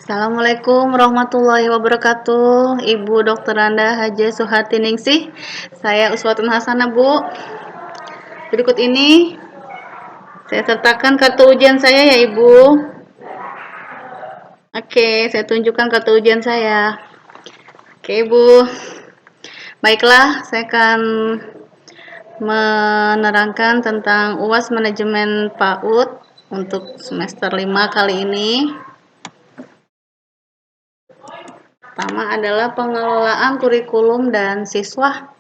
Assalamualaikum warahmatullahi wabarakatuh. Ibu Dr. Randa Haja Suhati Ningsih. Saya Uswatun Hasanah, Bu. Berikut ini saya sertakan kartu ujian saya ya, Ibu. Oke, saya tunjukkan kartu ujian saya. Oke, Ibu. Baiklah, saya akan menerangkan tentang UAS Manajemen PAUD untuk semester 5 kali ini. Pertama adalah pengelolaan kurikulum dan siswa.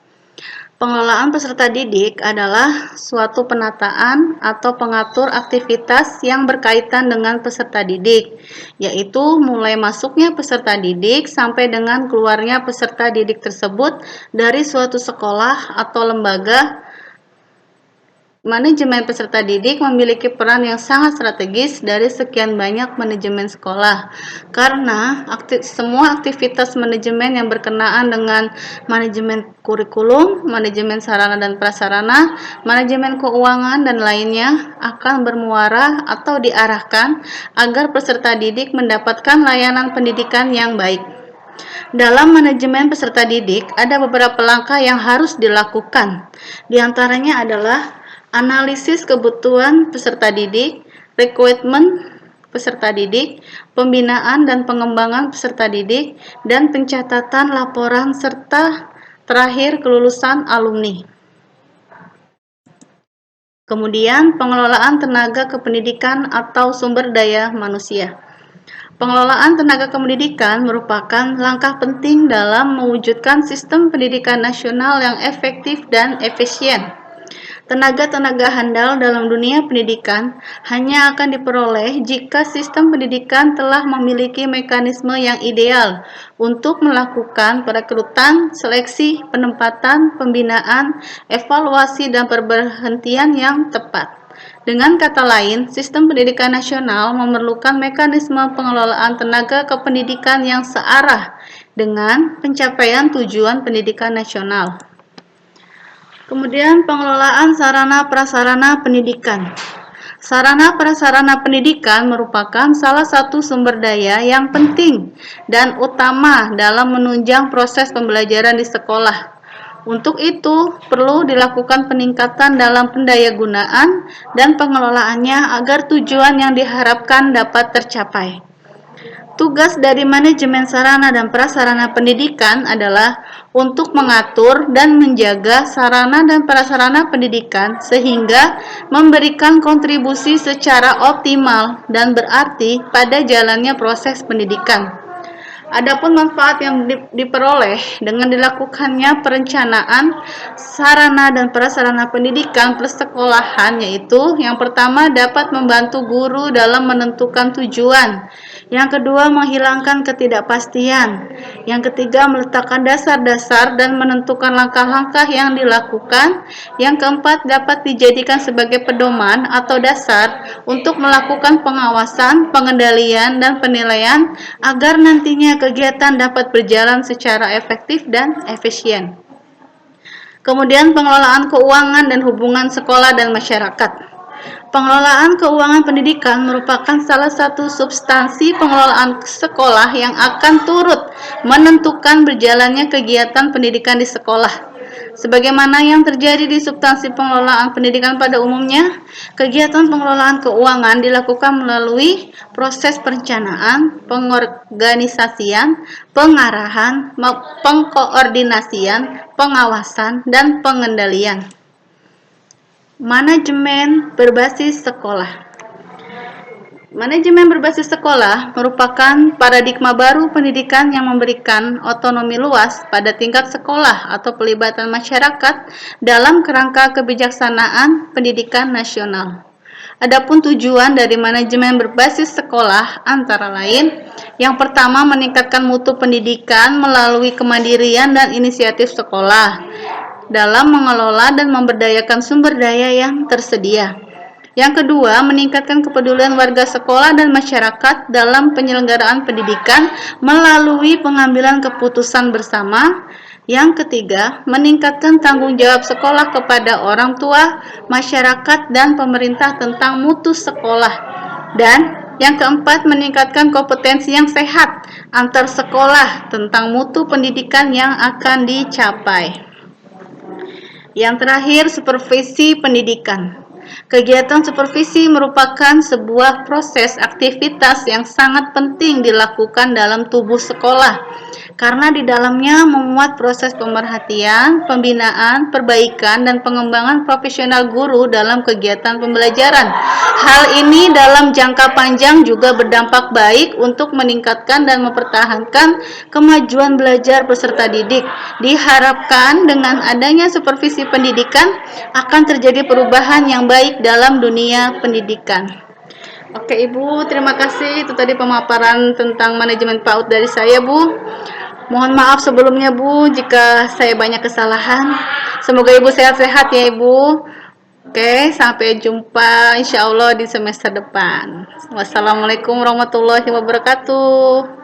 Pengelolaan peserta didik adalah suatu penataan atau pengatur aktivitas yang berkaitan dengan peserta didik, yaitu mulai masuknya peserta didik sampai dengan keluarnya peserta didik tersebut dari suatu sekolah atau lembaga. Manajemen peserta didik memiliki peran yang sangat strategis dari sekian banyak manajemen sekolah, karena semua aktivitas manajemen yang berkenaan dengan manajemen kurikulum, manajemen sarana dan prasarana, manajemen keuangan, dan lainnya akan bermuara atau diarahkan agar peserta didik mendapatkan layanan pendidikan yang baik. Dalam manajemen peserta didik, ada beberapa langkah yang harus dilakukan. Di antaranya adalah analisis kebutuhan peserta didik, rekrutmen peserta didik, pembinaan dan pengembangan peserta didik, dan pencatatan laporan serta terakhir kelulusan alumni. Kemudian pengelolaan tenaga kependidikan atau sumber daya manusia. Pengelolaan tenaga kependidikan merupakan langkah penting dalam mewujudkan sistem pendidikan nasional yang efektif dan efisien. Tenaga-tenaga handal dalam dunia pendidikan hanya akan diperoleh jika sistem pendidikan telah memiliki mekanisme yang ideal untuk melakukan perekrutan, seleksi, penempatan, pembinaan, evaluasi, dan pemberhentian yang tepat. Dengan kata lain, sistem pendidikan nasional memerlukan mekanisme pengelolaan tenaga kependidikan yang searah dengan pencapaian tujuan pendidikan nasional. Kemudian pengelolaan sarana prasarana pendidikan. Sarana prasarana pendidikan merupakan salah satu sumber daya yang penting dan utama dalam menunjang proses pembelajaran di sekolah. Untuk itu, perlu dilakukan peningkatan dalam pendayagunaan dan pengelolaannya agar tujuan yang diharapkan dapat tercapai. Tugas dari manajemen sarana dan prasarana pendidikan adalah untuk mengatur dan menjaga sarana dan prasarana pendidikan sehingga memberikan kontribusi secara optimal dan berarti pada jalannya proses pendidikan. Adapun manfaat yang diperoleh dengan dilakukannya perencanaan sarana dan prasarana pendidikan persekolahan, yaitu yang pertama dapat membantu guru dalam menentukan tujuan, yang kedua menghilangkan ketidakpastian, yang ketiga meletakkan dasar-dasar dan menentukan langkah-langkah yang dilakukan, yang keempat dapat dijadikan sebagai pedoman atau dasar untuk melakukan pengawasan, pengendalian, dan penilaian agar nantinya kegiatan dapat berjalan secara efektif dan efisien. Kemudian pengelolaan keuangan dan hubungan sekolah dan masyarakat. Pengelolaan keuangan pendidikan merupakan salah satu substansi pengelolaan sekolah yang akan turut menentukan berjalannya kegiatan pendidikan di sekolah. Sebagaimana yang terjadi di substansi pengelolaan pendidikan pada umumnya, kegiatan pengelolaan keuangan dilakukan melalui proses perencanaan, pengorganisasian, pengarahan, pengkoordinasian, pengawasan, dan pengendalian. Manajemen berbasis sekolah. Manajemen berbasis sekolah merupakan paradigma baru pendidikan yang memberikan otonomi luas pada tingkat sekolah atau pelibatan masyarakat dalam kerangka kebijaksanaan pendidikan nasional. Adapun tujuan dari manajemen berbasis sekolah antara lain, yang pertama meningkatkan mutu pendidikan melalui kemandirian dan inisiatif sekolah dalam mengelola dan memberdayakan sumber daya yang tersedia. Yang kedua, meningkatkan kepedulian warga sekolah dan masyarakat dalam penyelenggaraan pendidikan melalui pengambilan keputusan bersama. Yang ketiga, meningkatkan tanggung jawab sekolah kepada orang tua, masyarakat, dan pemerintah tentang mutu sekolah. Dan Yang keempat, meningkatkan kompetensi yang sehat antar sekolah tentang mutu pendidikan yang akan dicapai. Yang terakhir, supervisi pendidikan. Kegiatan supervisi merupakan sebuah proses aktivitas yang sangat penting dilakukan dalam tubuh sekolah, karena di dalamnya memuat proses pemerhatian, pembinaan, perbaikan, dan pengembangan profesional guru dalam kegiatan pembelajaran. Hal ini dalam jangka panjang juga berdampak baik untuk meningkatkan dan mempertahankan kemajuan belajar peserta didik. Diharapkan dengan adanya supervisi pendidikan akan terjadi perubahan yang baik dalam dunia pendidikan. Oke Ibu, terima kasih. Itu tadi pemaparan tentang manajemen PAUD dari saya, Bu. Mohon maaf sebelumnya, Bu, jika saya banyak kesalahan. Semoga Ibu sehat-sehat ya, Ibu. Oke, sampai jumpa insya Allah di semester depan. Wassalamualaikum warahmatullahi wabarakatuh.